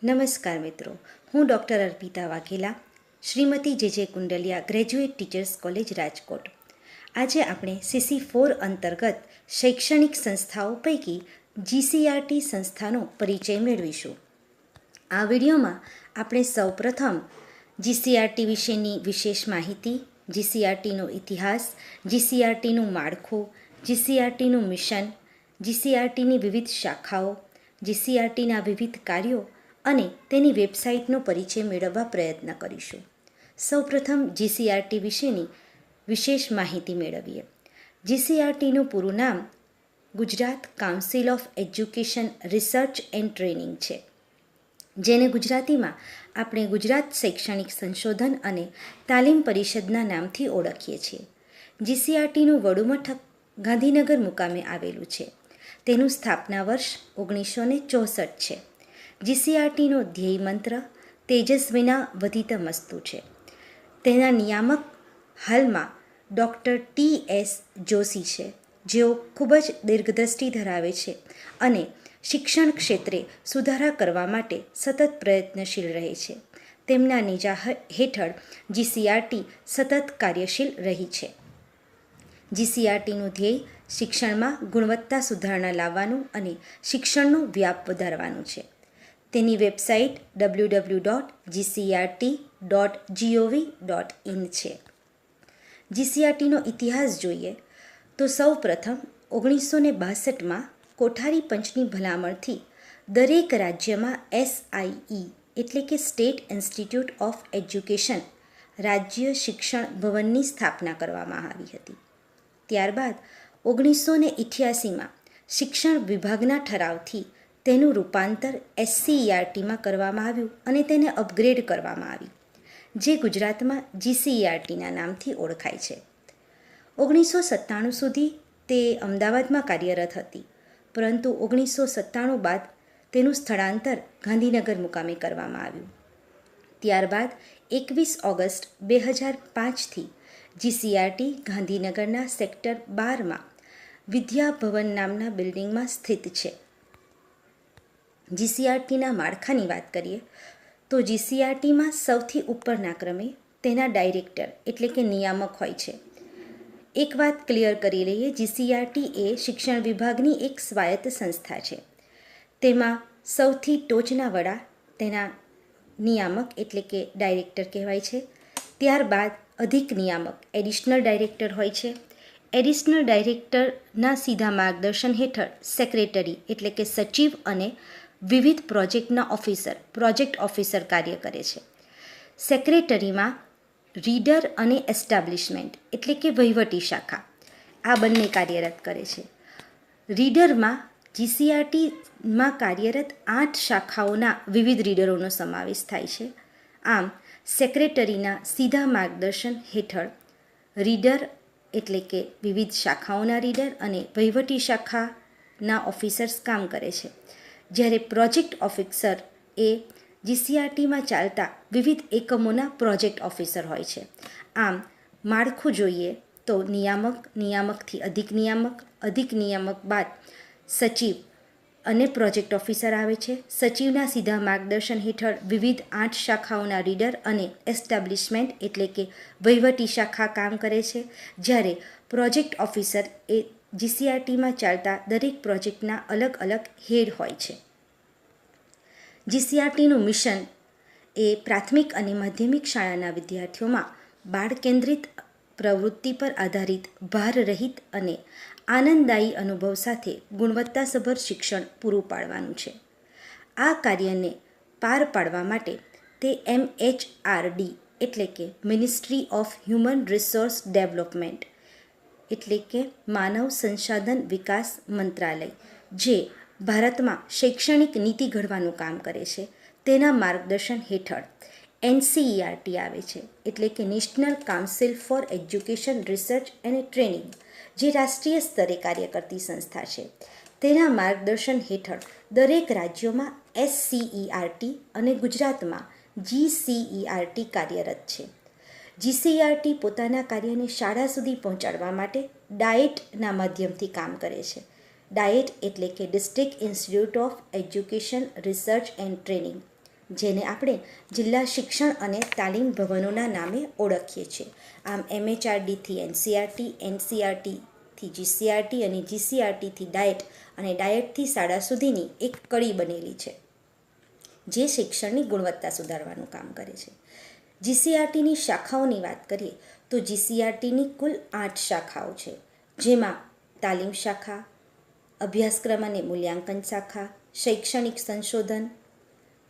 નમસ્કાર મિત્રો, હું ડૉક્ટર અર્પિતા વાઘેલા, શ્રીમતી જે Kundaliya graduate teachers college Rajkot. આજે આપણે CC4 અંતર્ગત શૈક્ષણિક સંસ્થાઓ પૈકી GCRT સંસ્થાનો પરિચય મેળવીશું. આ વિડીયોમાં આપણે સૌપ્રથમ GCRT વિશેની વિશેષ માહિતી, GCRTનો ઇતિહાસ, GCRTનું માળખું, GCRTનું મિશન, GCRTની વિવિધ શાખાઓ, GCRTના વિવિધ કાર્યો અને તેની વેબસાઇટનો પરિચય મેળવવા પ્રયત્ન કરીશું. સૌપ્રથમ GCRT વિશેની વિશેષ માહિતી મેળવીએ. GCRTનું પૂરું નામ Gujarat council of education research and training છે, જેને ગુજરાતીમાં આપણે ગુજરાત શૈક્ષણિક સંશોધન અને તાલીમ પરિષદના નામથી ઓળખીએ છીએ. GCRTનું વડું મથક ગાંધીનગર મુકામે આવેલું છે. તેનું સ્થાપના વર્ષ 1964 છે. GCRTનો ધ્યેય મંત્ર તેજસ્વીના વધીતમસ્તુ છે. તેના નિયામક હાલમાં ડૉક્ટર TS જોશી છે, જેઓ ખૂબ જ દીર્ઘદ્રષ્ટિ ધરાવે છે અને શિક્ષણ ક્ષેત્રે સુધારા કરવા માટે સતત પ્રયત્નશીલ રહે છે. તેમના નેજા હેઠળ GCRT સતત કાર્યશીલ રહી છે. GCRTનું ધ્યેય શિક્ષણમાં ગુણવત્તા સુધારણા લાવવાનું અને શિક્ષણનો વ્યાપ વધારવાનું છે. તેની વેબસાઇટ www.gcrt.gov.in છે. GCRTનો ઇતિહાસ જોઈએ તો સૌ પ્રથમ 1962માં કોઠારી પંચની ભલામણથી દરેક રાજ્યમાં SIE એટલે કે સ્ટેટ ઇન્સ્ટિટ્યૂટ ઓફ એજ્યુકેશન રાજ્ય શિક્ષણ ભવનની સ્થાપના કરવામાં આવી હતી. ત્યારબાદ 1988માં શિક્ષણ વિભાગના ઠરાવથી તેનું રૂપાંતર SCERTમાં કરવામાં આવ્યું અને તેને અપગ્રેડ કરવામાં આવી, જે ગુજરાતમાં GCERTના નામથી ઓળખાય છે. 1997 સુધી તે અમદાવાદમાં કાર્યરત હતી, પરંતુ 1997 બાદ તેનું સ્થળાંતર ગાંધીનગર મુકામે કરવામાં આવ્યું. ત્યારબાદ 21 ઓગસ્ટ 2005થી GCRT ગાંધીનગરના સેક્ટર 12માં વિદ્યા ભવન નામના બિલ્ડિંગમાં સ્થિત છે. GCRTના માળખાની વાત કરીએ તો GCRTમાં સૌથી ઉપરના ક્રમે તેના ડાયરેક્ટર એટલે કે નિયામક હોય છે. એક વાત ક્લિયર કરી લઈએ, GCRT એ શિક્ષણ વિભાગની એક સ્વાયત્ત સંસ્થા છે. તેમાં સૌથી ટોચના વડા તેના નિયામક એટલે કે ડાયરેક્ટર કહેવાય છે. ત્યારબાદ અધિક નિયામક એડિશનલ ડાયરેક્ટર હોય છે. એડિશનલ ડાયરેક્ટરના સીધા માર્ગદર્શન હેઠળ સેક્રેટરી એટલે કે સચિવ અને વિવિધ પ્રોજેક્ટ ઓફિસર કાર્ય કરે છે. સેક્રેટરીમાં રીડર અને એસ્ટાબ્લિશમેન્ટ એટલે કે વહીવટી શાખા આ બંને કાર્યરત કરે છે. રીડરમાં GCRTમાં કાર્યરત 8 શાખાઓના વિવિધ રીડરોનો સમાવેશ થાય છે. આમ સેક્રેટરીના સીધા માર્ગદર્શન હેઠળ રીડર એટલે કે વિવિધ શાખાઓના રીડર અને વહીવટી શાખાના ઓફિસર્સ કામ કરે છે. જ્યારે પ્રોજેક્ટ ઓફિસર એ GCRTમાં ચાલતા વિવિધ એકમોના પ્રોજેક્ટ ઓફિસર હોય છે. આમ માળખું જોઈએ તો નિયામકથી અધિક નિયામક બાદ સચિવ અને પ્રોજેક્ટ ઓફિસર આવે છે. સચિવના સીધા માર્ગદર્શન હેઠળ વિવિધ 8 શાખાઓના રીડર અને એસ્ટાબ્લિશમેન્ટ એટલે કે વહીવટી શાખા કામ કરે છે. જ્યારે પ્રોજેક્ટ ઓફિસર એ GCRTમાં ચાલતા દરેક પ્રોજેક્ટના અલગ અલગ હેડ હોય છે. GCRTનું મિશન એ પ્રાથમિક અને માધ્યમિક શાળાના વિદ્યાર્થીઓમાં બાળ કેન્દ્રિત પ્રવૃત્તિ પર આધારિત ભારરહિત અને આનંદદાયી અનુભવ સાથે ગુણવત્તાસભર શિક્ષણ પૂરું પાડવાનું છે. આ કાર્યને પાર પાડવા માટે તે MHRD એટલે કે ministry of human resource development એટલે કે માનવ સંસાધન વિકાસ મંત્રાલય, જે ભારતમાં શૈક્ષણિક નીતિ ઘડવાનું કામ કરે છે, તેના માર્ગદર્શન હેઠળ NCERT આવે છે એટલે કે national council for education research and training, જે રાષ્ટ્રીય સ્તરે કાર્ય કરતી સંસ્થા છે. તેના માર્ગદર્શન હેઠળ દરેક રાજ્યોમાં SCERT અને ગુજરાતમાં GCERT કાર્યરત છે. GCERT પોતાના કાર્યને શાળા સુધી પહોંચાડવા માટે ડાયેટના માધ્યમથી કામ કરે છે. ડાયેટ એટલે કે district institute of education research and training, જેને આપણે જિલ્લા શિક્ષણ અને તાલીમ ભવનોના નામે ઓળખીએ છીએ. આમ MHRDથી NCERT, NCERTથી GCERT અને GCERTથી ડાયટ અને ડાયટથી શાળા સુધીની એક કડી બનેલી છે, જે શિક્ષણની ગુણવત્તા સુધારવાનું કામ કરે છે. GCERTની શાખાઓની વાત કરીએ તો GCERTની કુલ 8 શાખાઓ છે, જેમાં તાલીમ શાખા, અભ્યાસક્રમ અને મૂલ્યાંકન શાખા, શૈક્ષણિક સંશોધન,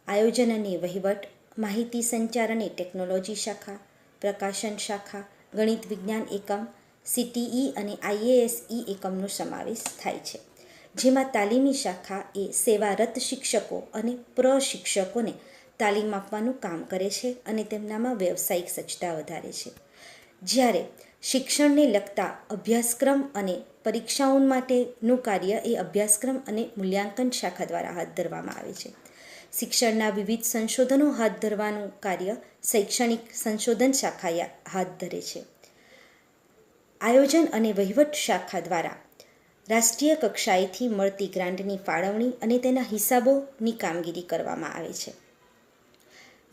આયોજન અને વહીવટ, માહિતી સંચાર અને ટેકનોલોજી શાખા, પ્રકાશન શાખા, ગણિત વિજ્ઞાન એકમ, CTE અને IASE એકમનો સમાવેશ થાય છે. જેમાં તાલીમી શાખા એ સેવારત શિક્ષકો અને પ્રશિક્ષકોને તાલીમ આપવાનું કામ કરે છે અને તેમનામાં વ્યવસાયિક સજ્જતા વધારે છે. જ્યારે શિક્ષણને લગતા અભ્યાસક્રમ અને પરીક્ષાઓ માટેનું કાર્ય એ અભ્યાસક્રમ અને મૂલ્યાંકન શાખા દ્વારા હાથ ધરવામાં આવે છે. શિક્ષણના વિવિધ સંશોધનો હાથ ધરવાનું કાર્ય શૈક્ષણિક સંશોધન શાખા હાથ ધરે છે. આયોજન અને વહીવટ શાખા દ્વારા રાષ્ટ્રીય કક્ષાએથી મળતી ગ્રાન્ટની ફાળવણી અને તેના હિસાબોની કામગીરી કરવામાં આવે છે.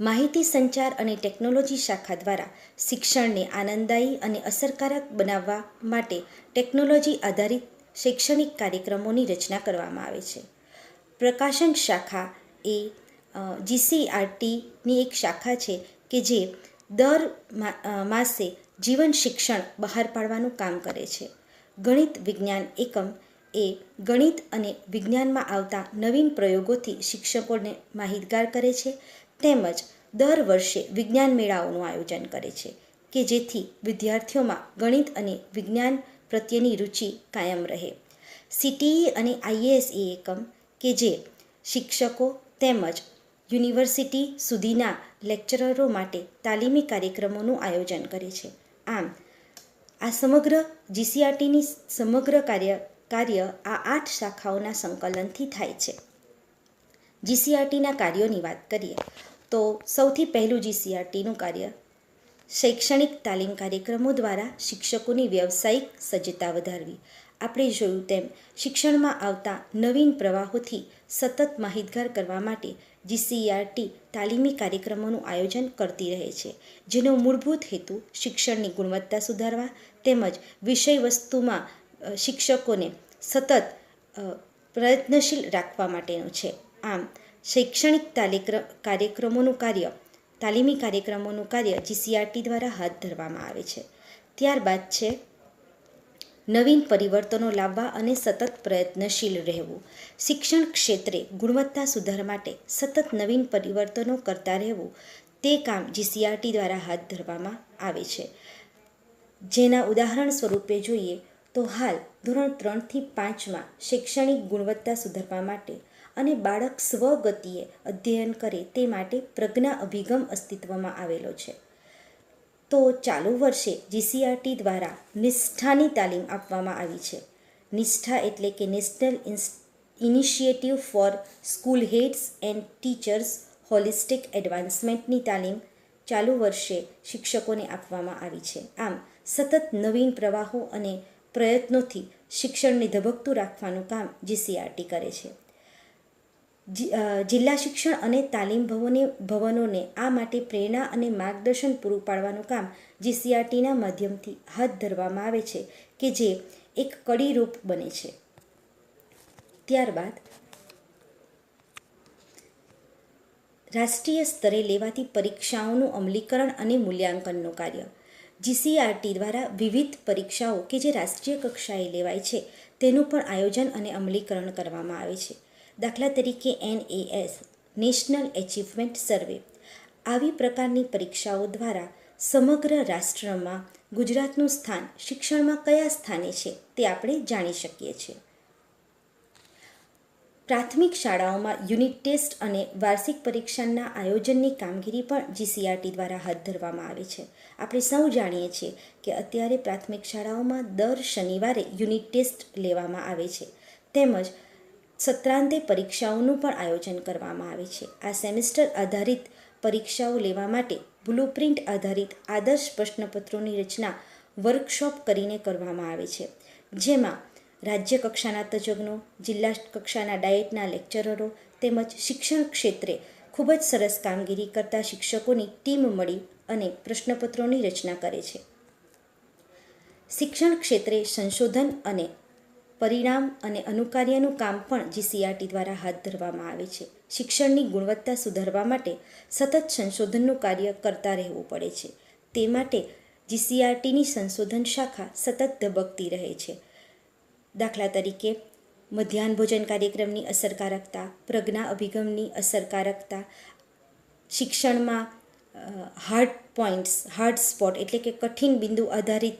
માહિતી સંચાર અને ટેકનોલોજી શાખા દ્વારા શિક્ષણને આનંદદાયી અને અસરકારક બનાવવા માટે ટેકનોલોજી આધારિત શૈક્ષણિક કાર્યક્રમોની રચના કરવામાં આવે છે. પ્રકાશન શાખા એ GCERTની એક શાખા છે કે જે દર માસે જીવન શિક્ષણ બહાર પાડવાનું કામ કરે છે. ગણિત વિજ્ઞાન એકમ એ ગણિત અને વિજ્ઞાનમાં આવતા નવીન પ્રયોગોથી શિક્ષકોને માહિતગાર કરે છે, તેમજ દર વર્ષે વિજ્ઞાન મેળાઓનું આયોજન કરે છે કે જેથી વિદ્યાર્થીઓમાં ગણિત અને વિજ્ઞાન પ્રત્યેની રુચિ કાયમ રહે. CTE અને IASE એકમ કે જે શિક્ષકો તેમજ યુનિવર્સિટી સુધીના લેક્ચરરો માટે તાલીમી કાર્યક્રમોનું આયોજન કરે છે. આમ આ સમગ્ર GCERTની સમગ્ર કાર્ય આ 8 શાખાઓના સંકલનથી થાય છે. GCERTના કાર્યોની વાત કરીએ તો સૌથી પહેલું GCERTનું કાર્ય શૈક્ષણિક તાલીમ કાર્યક્રમો દ્વારા શિક્ષકોની વ્યવસાયિક સજ્જતા વધારવી. આપણે જોયું તેમ શિક્ષણમાં આવતા નવીન પ્રવાહોથી સતત માહિતગાર કરવા માટે GCERT તાલીમી કાર્યક્રમોનું આયોજન કરતી રહે છે, જેનો મૂળભૂત હેતુ શિક્ષણની ગુણવત્તા સુધારવા તેમજ વિષય વસ્તુમાં શિક્ષકોને સતત પ્રયત્નશીલ રાખવા માટેનો છે. આમ શૈક્ષણિક તાલીમી કાર્યક્રમોનું કાર્ય GCERT દ્વારા હાથ ધરવામાં આવે છે. ત્યારબાદ છે નવીન પરિવર્તનો લાવવા અને સતત પ્રયત્નશીલ રહેવું. શિક્ષણ ક્ષેત્રે ગુણવત્તા સુધાર માટે સતત નવીન પરિવર્તનો કરતા રહેવું તે કામ GCERT દ્વારા હાથ ધરવામાં આવે છે. જેના ઉદાહરણ સ્વરૂપે જોઈએ તો હાલ ધોરણ 3થી 5માં શૈક્ષણિક ગુણવત્તા સુધારવા માટે અને બાળક સ્વગતિએ અધ્યયન કરે તે માટે પ્રજ્ઞા અભિગમ અસ્તિત્વમાં આવેલો છે. તો ચાલુ વર્ષે GCERT દ્વારા નિષ્ઠાની તાલીમ આપવામાં આવી છે. નિષ્ઠા એટલે કે national initiative for school heads and teachers holistic એડવાન્સમેન્ટની તાલીમ ચાલુ વર્ષે શિક્ષકોને આપવામાં આવી છે. આમ સતત નવીન પ્રવાહો અને પ્રયત્નોથી શિક્ષણને ધબકતું રાખવાનું કામ GCERT કરે છે. જિલ્લા શિક્ષણ અને તાલીમ ભવનોને આ માટે પ્રેરણા અને માર્ગદર્શન પૂરું પાડવાનું કામ GCERTના માધ્યમથી હાથ ધરવામાં આવે છે કે જે એક કડીરૂપ બને છે. ત્યારબાદ રાષ્ટ્રીય સ્તરે લેવાતી પરીક્ષાઓનું અમલીકરણ અને મૂલ્યાંકનનું કાર્ય. GCERT દ્વારા વિવિધ પરીક્ષાઓ કે જે રાષ્ટ્રીય કક્ષાએ લેવાય છે તેનું પણ આયોજન અને અમલીકરણ કરવામાં આવે છે. દાખલા તરીકે NAS નેશનલ એચિવમેન્ટ સર્વે. આવી પ્રકારની પરીક્ષાઓ દ્વારા સમગ્ર રાષ્ટ્રમાં ગુજરાતનું સ્થાન શિક્ષણમાં કયા સ્થાને છે તે આપણે જાણી શકીએ છીએ. પ્રાથમિક શાળાઓમાં યુનિટ ટેસ્ટ અને વાર્ષિક પરીક્ષાના આયોજનની કામગીરી પણ GCERT દ્વારા હાથ ધરવામાં આવે છે. આપણે સૌ જાણીએ છીએ કે અત્યારે પ્રાથમિક શાળાઓમાં દર શનિવારે યુનિટ ટેસ્ટ લેવામાં આવે છે, તેમજ સત્રાંતે પરીક્ષાઓનું પણ આયોજન કરવામાં આવે છે. આ સેમેસ્ટર આધારિત પરીક્ષાઓ લેવા માટે બ્લુપ્રિન્ટ આધારિત આદર્શ પ્રશ્નપત્રોની રચના વર્કશોપ કરીને કરવામાં આવે છે, જેમાં રાજ્ય કક્ષાના તજજ્ઞો, જિલ્લા કક્ષાના ડાયેટના લેક્ચરરો તેમજ શિક્ષણ ક્ષેત્રે ખૂબ ખૂબ જ સરસ કામગીરી કરતા શિક્ષકોની ટીમ મળી અને પ્રશ્નપત્રોની રચના કરે છે. શિક્ષણ ક્ષેત્રે સંશોધન અને પરિણામ અને અનુકાર્યનું કામ પણ GCRT દ્વારા હાથ ધરવામાં આવે છે. શિક્ષણની ગુણવત્તા સુધારવા માટે સતત સંશોધનનું કાર્ય કરતા રહેવું પડે છે. તે માટે GCRTની સંશોધન શાખા સતત ધબકતી રહે છે. દાખલા તરીકે મધ્યાહન ભોજન કાર્યક્રમની અસરકારકતા, પ્રજ્ઞા અભિગમની અસરકારકતા, શિક્ષણમાં હાર્ડ સ્પોટ એટલે કે કઠિન બિંદુ આધારિત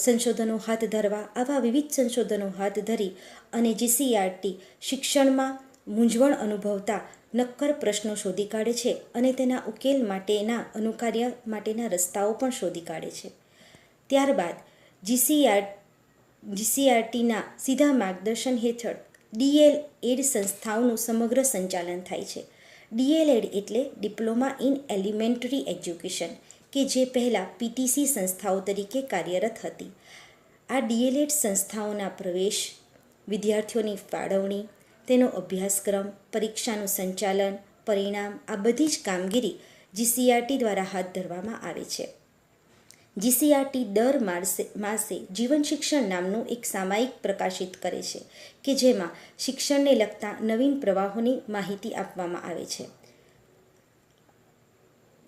સંશોધનો હાથ ધરવા, આવા વિવિધ સંશોધનો હાથ ધરી અને GCRT શિક્ષણમાં મૂંઝવણ અનુભવતા નક્કર પ્રશ્નો શોધી કાઢે છે અને તેના ઉકેલ માટેના અનુકાર્ય માટેના રસ્તાઓ પણ શોધી કાઢે છે. ત્યારબાદ GCRTના સીધા માર્ગદર્શન હેઠળ DLED સંસ્થાઓનું સમગ્ર સંચાલન થાય છે. DLED એટલે ડિપ્લોમા ઇન એલિમેન્ટરી એજ્યુકેશન, કે જે પહેલાં PTC સંસ્થાઓ તરીકે કાર્યરત હતી. આ DLED સંસ્થાઓના પ્રવેશ, વિદ્યાર્થીઓની ફાળવણી, તેનો અભ્યાસક્રમ, પરીક્ષાનું સંચાલન, પરિણામ આ બધી જ કામગીરી GCRT દ્વારા હાથ ધરવામાં આવે છે. GCRT દર માસે જીવન શિક્ષણ નામનું એક સામાયિક પ્રકાશિત કરે છે કે જેમાં શિક્ષણને લગતા નવીન પ્રવાહોની માહિતી આપવામાં આવે છે.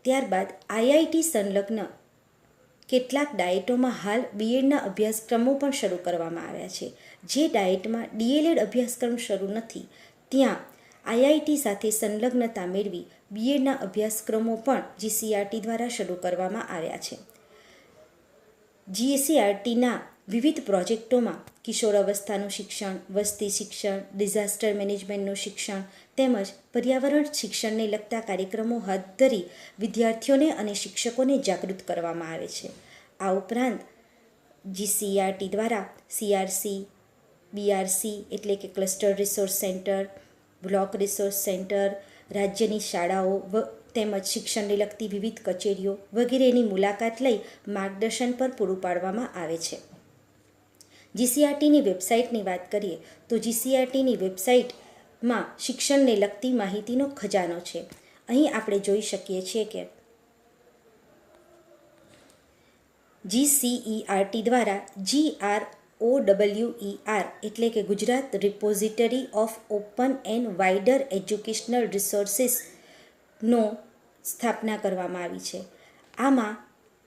ત્યારબાદ IIT સંલગ્ન કેટલાક ડાયટોમાં હાલ BEdના અભ્યાસક્રમો પણ શરૂ કરવામાં આવ્યા છે. જે ડાયટમાં DLED અભ્યાસક્રમ શરૂ નથી ત્યાં IIT સાથે સંલગ્નતા મેળવી BEdના અભ્યાસક્રમો પણ GCRT દ્વારા શરૂ કરવામાં આવ્યા છે. GCRTના વિવિધ પ્રોજેક્ટોમાં કિશોર અવસ્થાનું શિક્ષણ, વસ્તી શિક્ષણ, ડિઝાસ્ટર મેનેજમેન્ટનું શિક્ષણ તેમજ પર્યાવરણ શિક્ષણને લગતા કાર્યક્રમો હાથ ધરી વિદ્યાર્થીઓને અને શિક્ષકોને જાગૃત કરવામાં આવે છે. આ ઉપરાંત GCRT દ્વારા CRC, BRC એટલે કે cluster resource centre, block resource centre, રાજ્યની શાળાઓ તેમજ શિક્ષણને લગતી વિવિધ કચેરીઓ વગેરેની મુલાકાત લઈ માર્ગદર્શન પર પૂરું પાડવામાં આવે છે. GCRTની વેબસાઇટની વાત કરીએ તો GCRTની વેબસાઇટમાં શિક્ષણને લગતી માહિતીનો ખજાનો છે. અહીં આપણે જોઈ શકીએ છીએ કે GCERT દ્વારા GROWER એટલે કે Gujarat repository of open and wider educational રિસોર્સિસનો સ્થાપના કરવામાં આવી છે. આમાં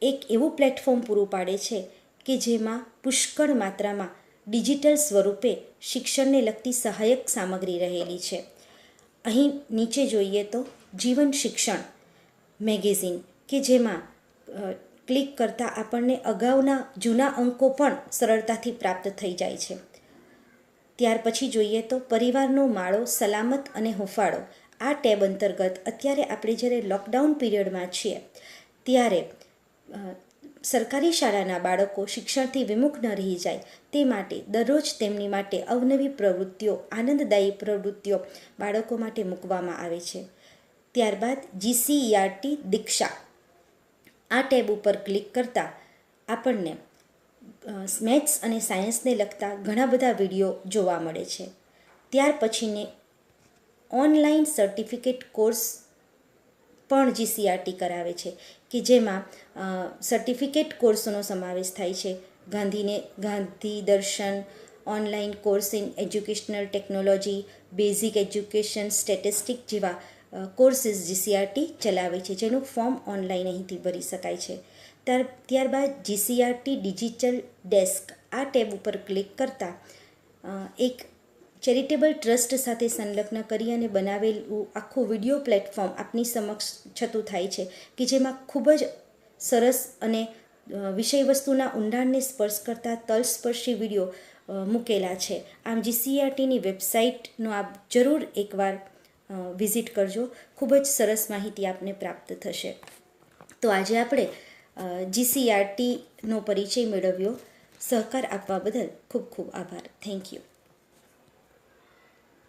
એક એવું પ્લેટફોર્મ પૂરું પાડે છે કે જેમાં પુષ્કળ માત્રામાં ડિજિટલ સ્વરૂપે શિક્ષણને લગતી સહાયક સામગ્રી રહેલી છે. અહીં નીચે જોઈએ તો જીવન શિક્ષણ મેગેઝિન કે જેમાં ક્લિક કરતાં આપણને અગાઉના જૂના અંકો પણ સરળતાથી પ્રાપ્ત થઈ જાય છે. ત્યાર પછી જોઈએ તો પરિવારનો માળો સલામત અને હુંફાળો. આ ટેબ અંતર્ગત અત્યારે આપણે જ્યારે લોકડાઉન પીરિયડમાં છીએ ત્યારે સરકારી શાળાના બાળકો શિક્ષણથી વિમુખ ન રહી જાય તે માટે દરરોજ તેમની માટે અવનવી પ્રવૃત્તિઓ, આનંદદાયી પ્રવૃત્તિઓ બાળકો માટે મૂકવામાં આવે છે. ત્યારબાદ GCERT દીક્ષા. આ ટેબ ઉપર ક્લિક કરતાં આપણને મેથ્સ અને સાયન્સને લગતા ઘણા બધા વિડીયો જોવા મળે છે. ત્યાર પછીને ઓનલાઈન સર્ટિફિકેટ કોર્સ પણ GCRT કરાવે છે કે જેમાં સર્ટિફિકેટ કોર્સનો સમાવેશ થાય છે. ગાંધી દર્શન, online course in educational technology, basic education statistic જેવા કોર્સીસ GCRT ચલાવે છે જેનું ફોર્મ ઓનલાઈન અહીંથી ભરી શકાય છે. ત્યારબાદ GCRT ડિજિટલ ડેસ્ક. આ ટેબ ઉપર ક્લિક કરતાં એક ચેરિટેબલ ટ્રસ્ટ સાથે સંલગ્ન કરી અને બનાવેલું આખું વિડીયો પ્લેટફોર્મ આપની સમક્ષ છતું થાય છે કે જેમાં ખૂબ જ સરસ અને વિષય વસ્તુના ઊંડાણને સ્પર્શ કરતા તલસ્પર્શી વિડીયો મૂકેલા છે. આમ GCRTની વેબસાઇટનો આપ જરૂર એકવાર વિઝિટ કરજો. ખૂબ જ સરસ માહિતી આપને પ્રાપ્ત થશે. તો આજે આપણે GCRTનો પરિચય મેળવ્યો. સહકાર આપવા બદલ ખૂબ ખૂબ આભાર. Thank you.